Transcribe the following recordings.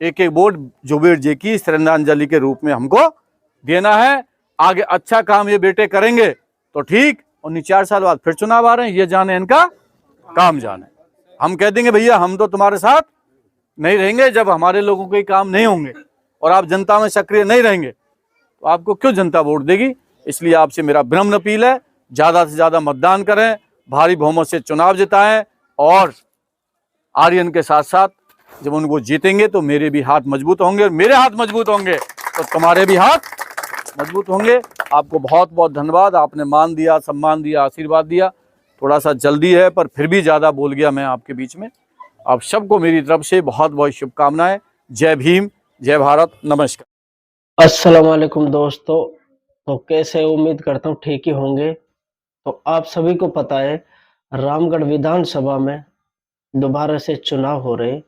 एक एक वोट जुबेर जी की श्रद्धांजलि के रूप में हमको देना है। आगे अच्छा काम ये बेटे करेंगे तो ठीक, और 4 साल बाद फिर चुनाव आ रहे हैं, ये जाने इनका काम जाने। हम कह देंगे भैया हम तो तुम्हारे साथ नहीं रहेंगे जब हमारे लोगों के काम नहीं होंगे और आप जनता में सक्रिय नहीं रहेंगे तो आपको क्यों जनता वोट देगी। इसलिए आपसे मेरा विनम्र अपील है, ज्यादा से ज्यादा मतदान करें, भारी बहुमत से चुनाव जिताएं, और आर्यन के साथ साथ जब उनको जीतेंगे तो मेरे भी हाथ मजबूत होंगे, और मेरे हाथ मजबूत होंगे तो तुम्हारे भी हाथ मजबूत होंगे। आपको बहुत बहुत धन्यवाद, आपने मान दिया, सम्मान दिया, आशीर्वाद दिया। थोड़ा सा जल्दी है पर फिर भी ज़्यादा बोल गया मैं आपके बीच में। आप सबको मेरी तरफ से बहुत बहुत शुभकामनाएं। जय भीम, जय भारत, नमस्कार। अस्सलाम वालेकुम दोस्तों, तो कैसे उम्मीद करता हूँ ठीक ही होंगे। तो आप सभी को पता है रामगढ़ विधानसभा में दोबारा से चुनाव हो रहे,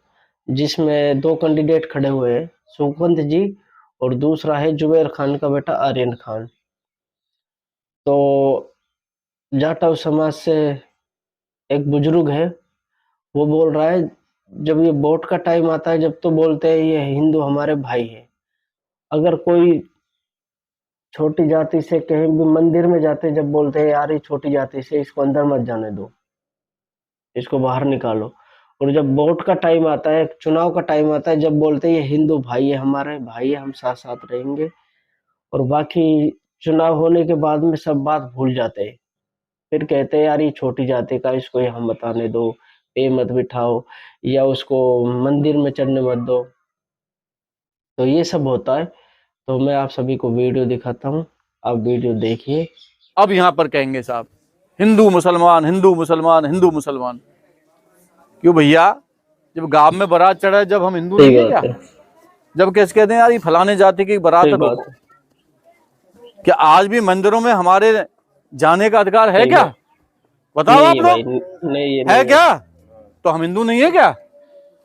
जिसमें 2 कैंडिडेट खड़े हुए हैं, सुखवंत जी और दूसरा है जुबेर खान का बेटा आर्यन खान। तो जाटव समाज से एक बुजुर्ग है, वो बोल रहा है जब ये वोट का टाइम आता है जब तो बोलते हैं ये हिंदू हमारे भाई है। अगर कोई छोटी जाति से कहीं भी मंदिर में जाते जब बोलते हैं यार ये छोटी जाति से इसको अंदर मत जाने दो, इसको बाहर निकालो। और जब वोट का टाइम आता है, चुनाव का टाइम आता है, जब बोलते हैं ये हिंदू भाई है, हमारे भाई है, हम साथ साथ रहेंगे, और बाकी चुनाव होने के बाद में सब बात भूल जाते हैं। फिर कहते हैं यार ये छोटी जाति का, इसको यहाँ मत आने दो, पे मत बिठाओ, या उसको मंदिर में चढ़ने मत दो। तो ये सब होता है। तो मैं आप सभी को वीडियो दिखाता हूँ, आप वीडियो देखिए। अब यहाँ पर कहेंगे साहब हिंदू मुसलमान, हिंदू मुसलमान, हिंदू मुसलमान, क्यों भैया? जब गांव में बारात चढ़ा जब हम हिंदू नहीं है क्या? जब कैसे कहते हैं यार ये फलाने जाति की बारात है, तो क्या आज भी मंदिरों में हमारे जाने का अधिकार है क्या? बताओ आप लोग, है क्या? तो हम हिंदू नहीं है क्या?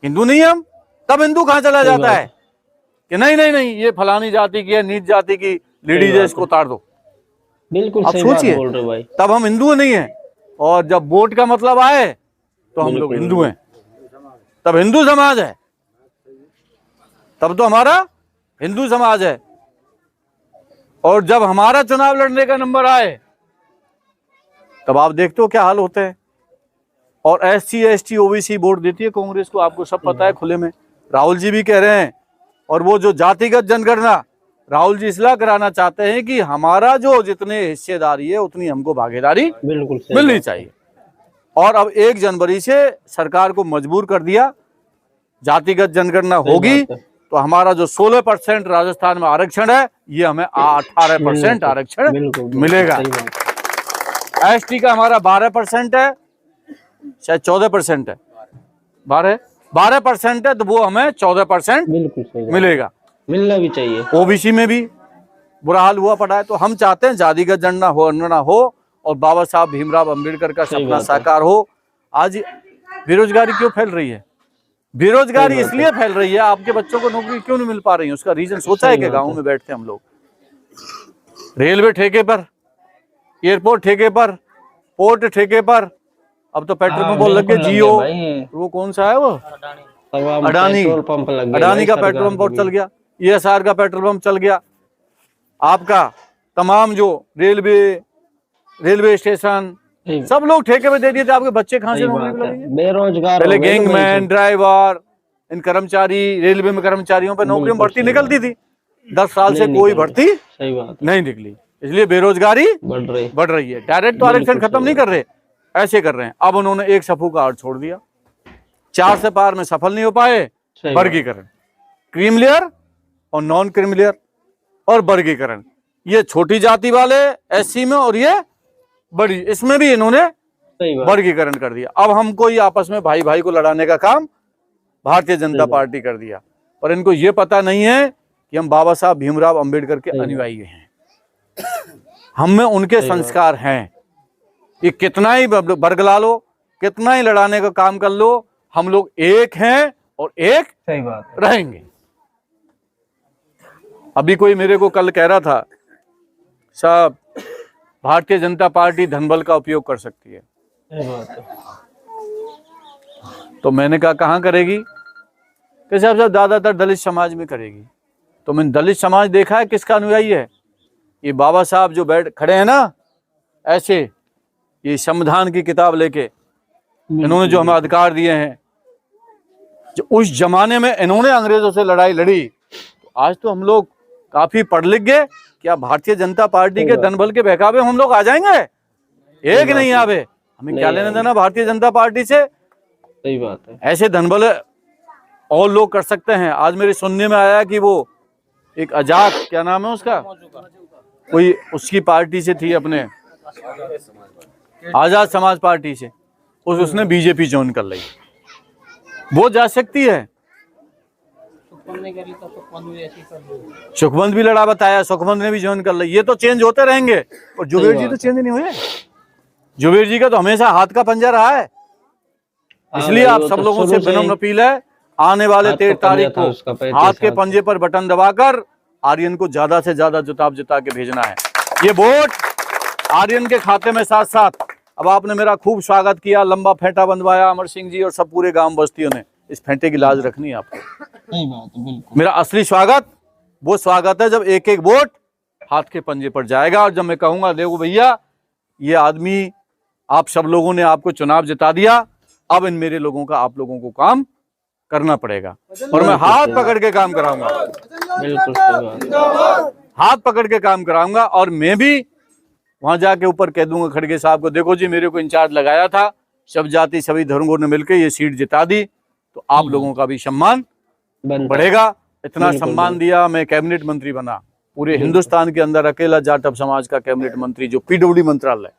हिंदू नहीं है हम, तब हिंदू कहाँ चला जाता है कि नहीं नहीं नहीं ये फलानी जाति की है, नीच जाति की लेडीज है, इसको उतार दो। बिल्कुल आप सोचिए, तब हम हिंदू नहीं है, और जब वोट का मतलब आए तो हम लोग हिंदू हैं, तब हिंदू समाज है, तब तो हमारा हिंदू समाज है। और जब हमारा चुनाव लड़ने का नंबर आए तब आप देखते हो क्या हाल होते हैं। और SC ST OBC वोट देती है कांग्रेस को, आपको सब पता है खुले में। राहुल जी भी कह रहे हैं, और वो जो जातिगत जनगणना राहुल जी इसलिए कराना चाहते हैं कि हमारा जो जितने हिस्सेदारी है उतनी हमको भागीदारी मिलनी चाहिए। और अब 1 जनवरी से सरकार को मजबूर कर दिया, जातिगत जनगणना होगी तो हमारा जो 16% राजस्थान में आरक्षण है ये हमें 18% आरक्षण मिलेगा। ST का हमारा 12% है, शायद 14% है, 12% है, तो वो हमें 14% मिलेगा, मिलना भी चाहिए। OBC में भी बुरा हाल हुआ पड़ा है। तो हम चाहते हैं जातिगत जनगणना हो और बाबा साहब भीमराव अंबेडकर का सपना साकार हो। आज बेरोजगारी क्यों फैल रही है? बेरोजगारी इसलिए फैल रही है, आपके बच्चों को नौकरी क्यों नहीं मिल पा रही है? उसका रीजन सोचा है कि गाँव में बैठते हम लोग रेलवे ठेके पर, एयरपोर्ट ठेके पर, पोर्ट ठेके पर, अब तो पेट्रोल पंप लग गए, जियो, वो कौन सा है वो अडानी का पेट्रोल पंप चल गया, ESR का पेट्रोल पंप चल गया। आपका तमाम जो रेलवे स्टेशन सब लोग ठेके पे दे दिए थे। आपके बच्चे कहाँ से नौकरी लगेंगे? बेरोजगार, पहले गैंगमैन, ड्राइवर, इन कर्मचारी, रेलवे में कर्मचारियों पर नौकरी में भर्ती निकलती थी, 10 साल से कोई भर्ती नहीं निकली, इसलिए बेरोजगारी बढ़ रही है। डायरेक्ट तो आरक्षण खत्म नहीं कर रहे, ऐसे कर रहे हैं। अब उन्होंने एक सफू का आर्ट छोड़ दिया, 4 से पार में सफल नहीं हो पाए, वर्गीकरण, क्रीम लेयर और नॉन क्रीम लेयर और वर्गीकरण, ये छोटी जाति वाले SC में और ये बड़ी, इसमें भी इन्होंने वर्गीकरण कर दिया। अब हमको ये आपस में भाई भाई को लड़ाने का काम भारतीय जनता पार्टी कर दिया, पर इनको ये पता नहीं है कि हम बाबा साहब भीमराव अंबेडकर के अनुयायी हैं, हम में उनके संस्कार हैं। ये कितना ही बरगला लो, कितना ही लड़ाने का काम कर लो, हम लोग एक हैं और एक रहेंगे। अभी कोई मेरे को कल कह रहा था साहब भारतीय जनता पार्टी धनबल का उपयोग कर सकती है, तो मैंने कहा कहाँ करेगी? वैसे अब ज्यादातर दलित समाज में करेगी। तो मैंने दलित समाज देखा है किसका अनुयायी है? ये बाबा साहब जो बैठ खड़े हैं ना ऐसे, ये संविधान की किताब लेके, इन्होंने जो हमें अधिकार दिए हैं, जो उस जमाने में इन्होंने अंग्रेजों से लड़ाई लड़ी, तो आज तो हम लोग काफी पढ़ लिख गए। क्या भारतीय जनता पार्टी के दन बल के बहकावे हम लोग आ जाएंगे? एक नहीं आवे, हमें क्या लेना देना भारतीय जनता पार्टी से? सही बात है। ऐसे धनबल और लोग कर सकते हैं। आज मेरे सुनने में आया कि वो एक आजाद, क्या नाम है उसका, कोई उसकी पार्टी से थी, अपने आजाद समाज पार्टी से, उसने बीजेपी ज्वाइन कर ली। वो जा सकती है। सुखबंद भी लड़ा बताया, सुखबंद ने भी ज्वाइन कर ली। ये तो चेंज होते रहेंगे। और जुबेर जी तो चेंज नहीं हुए। जुबेर जी का तो हमेशा हाथ का पंजा रहा है। इसलिए आप सब लोगों से विनम्र अपील है, आने वाले 13 तारीख को हाथ के पंजे पर बटन दबाकर आर्यन को ज्यादा से ज्यादा जिता के भेजना है। ये वोट आर्यन के खाते में। साथ साथ अब आपने मेरा खूब स्वागत किया, लंबा फेंटा बंधवाया अमर सिंह जी और सब पूरे गांव बस्तियों ने। इस फेंटे की लाज रखनी है आपको। सही बात है, बिल्कुल। मेरा असली स्वागत वो स्वागत है जब एक एक वोट हाथ के पंजे पर जाएगा, और जब मैं कहूंगा देखो भैया ये आदमी, आप सब लोगों ने आपको चुनाव जिता दिया, अब इन मेरे लोगों का आप लोगों को काम करना पड़ेगा, और मैं हाथ पकड़ के काम कराऊंगा। बिल्कुल सही बात। हाथ पकड़ के काम कराऊंगा। और मैं भी वहां जाके ऊपर कह दूंगा खड़गे साहब को, देखो जी मेरे को इंचार्ज लगाया था, सब जाति सभी धर्मों ने मिलकर ये सीट जिता दी, तो आप लोगों का भी सम्मान बढ़ेगा। इतना सम्मान दिया, मैं कैबिनेट मंत्री बना, पूरे हिंदुस्तान के अंदर अकेला जाटव समाज का कैबिनेट मंत्री, जो पीडब्ल्यूडी मंत्रालय,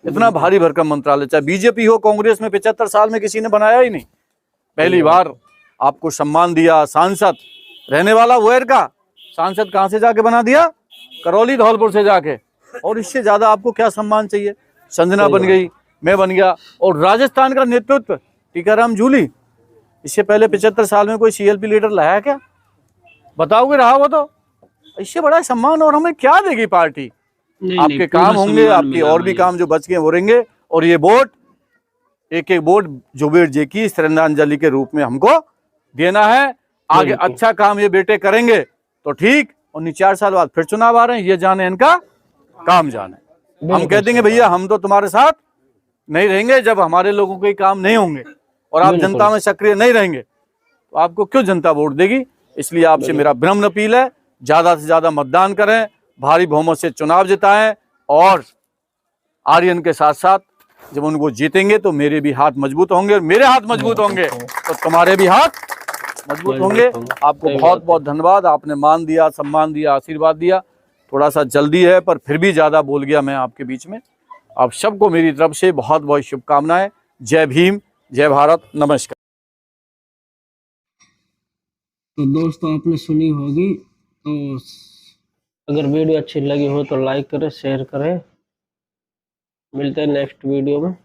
इतना भारी भरकम मंत्रालय, चाहे बीजेपी हो कांग्रेस में 75 साल में किसी ने बनाया ही नहीं। पहली बार आपको सम्मान दिया। सांसद रहने वाला वेर का सांसद कहां से जाके बना दिया? करौली धौलपुर से जाके। और इससे ज्यादा आपको क्या सम्मान चाहिए? संजना बन गई, मैं बन गया, और राजस्थान का नेतृत्व टीकाराम जूली। इससे पहले 75 साल में कोई सीएलपी लीडर लाया क्या? बताओगे रहा वो तो? इससे बड़ा सम्मान और हमें क्या देगी पार्टी? आपके काम होंगे, आपके और भी काम जो बच गए वो रहेंगे। और ये वोट, एक एक वोट जुबेर जी की श्रद्धांजलि के रूप में हमको देना है। आगे अच्छा काम ये बेटे करेंगे तो ठीक, और 4 साल बाद फिर चुनाव आ रहे हैं, ये जाने इनका काम जाने। हम कह देंगे भैया हम तो तुम्हारे साथ नहीं रहेंगे जब हमारे लोगों के काम नहीं होंगे और आप जनता में सक्रिय नहीं रहेंगे, तो आपको क्यों जनता वोट देगी? इसलिए आपसे मेरा विनम्र अपील है, ज्यादा से ज्यादा मतदान करें, भारी बहुमत से चुनाव जिताएं, और आर्यन के साथ साथ जब उनको जीतेंगे तो मेरे भी हाथ मजबूत होंगे, और मेरे हाथ मजबूत होंगे तो तुम्हारे भी हाथ मजबूत होंगे। आपको बहुत बहुत धन्यवाद, आपने मान दिया, सम्मान दिया, आशीर्वाद दिया। थोड़ा सा जल्दी है पर फिर भी ज्यादा बोल गया मैं आपके बीच में। आप सबको मेरी तरफ से बहुत बहुत शुभकामनाएं। जय भीम, जय भारत, नमस्कार। तो दोस्तों आपने सुनी होगी, तो अगर वीडियो अच्छी लगी हो तो लाइक करें, शेयर करें। मिलते हैं नेक्स्ट वीडियो में।